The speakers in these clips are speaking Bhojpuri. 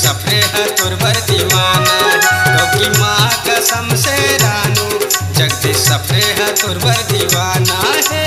सफरे है तुरबर दीवाना। क्योंकि माँ कसम से रानू जगदीश सफरे है तुरबर दीवाना है।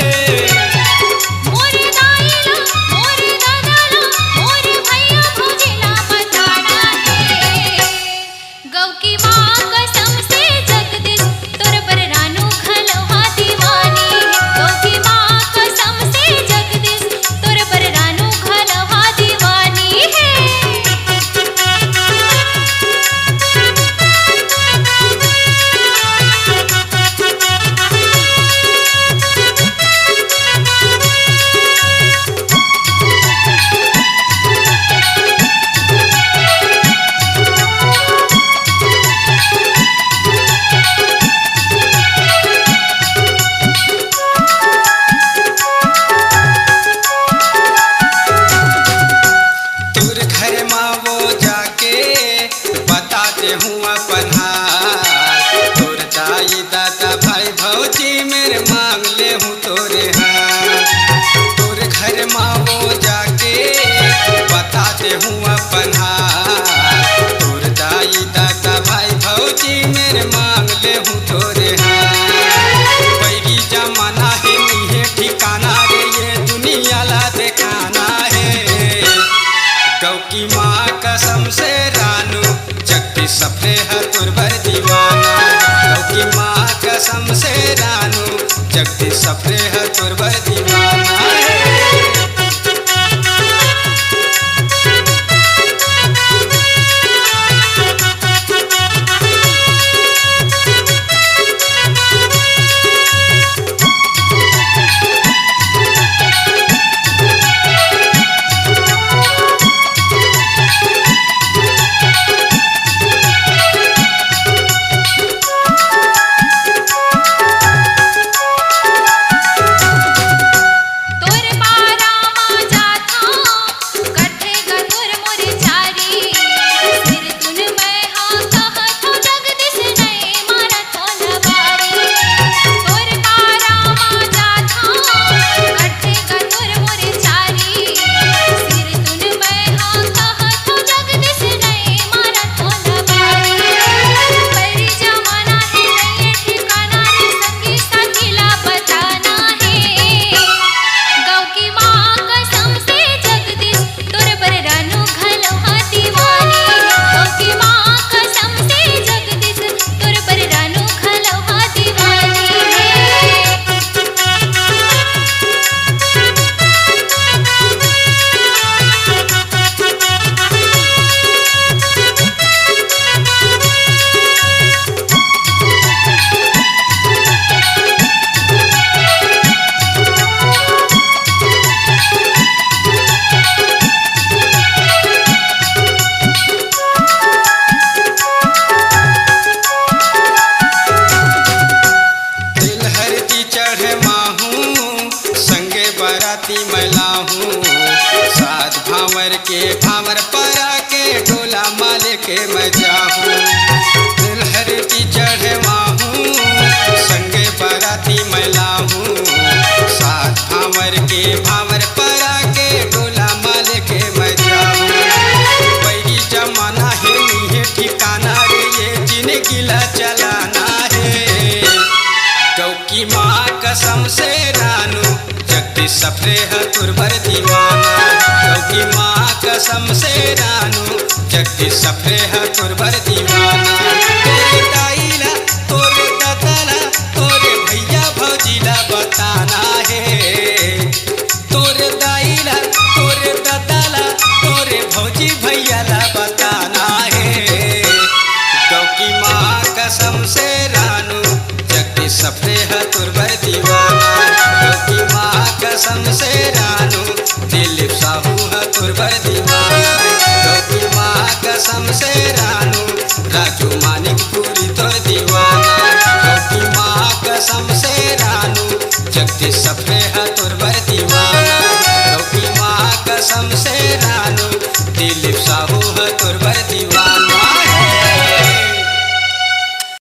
मेरे मांग ले हूँ तोरे हाथ। तोरे घर माँ वो जाके बताते हूँ अपन हाल। तोर दाई दादा भाई भौजी मेरे मांग ले हूँ तोरे हाथ। पैरी जमाना है नहीं ठिकाना रे ये दुनिया ला दिखाना है। गौ की माँ कसम से रानू जगदीश सफरे है तुरबर दीवाना। गौ की माँ कसम से रानू जगदीश सफरे है तुरबर दीवाना है। मैला हूँ साध भावर के भावर परा के ढोला माल के मजा हूँ। दिल हरती चढ़वा हूँ संगे बराती मैला हूँ साध भावर के भावर परा के ढोला माल के मजा हूँ। पैरी जमाना है नहीं ठिकाना रे ये जिंदगी ला चलाना है। गौ की माँ कसम से रानू जगदीश सफरे है तुरबर दीवाना। गौ की माँ कसम से रानू जगदीश सफरे है तुरबर दीवाना। तोरे दाईला तोरे दादाला तोरे भैया भौजीला बताना है। तोरे दाईला तोरे दादाला तोरे भौजी भैया ला बताना है। गौ की माँ कसम से रानू जगदीश सफरे है तुरबर दीवाना। गौ की माँ कसम से रानू दिलीप साहू है तुरबर दीवाना। गौ की माँ कसम से रानू राजू मानिक पूरी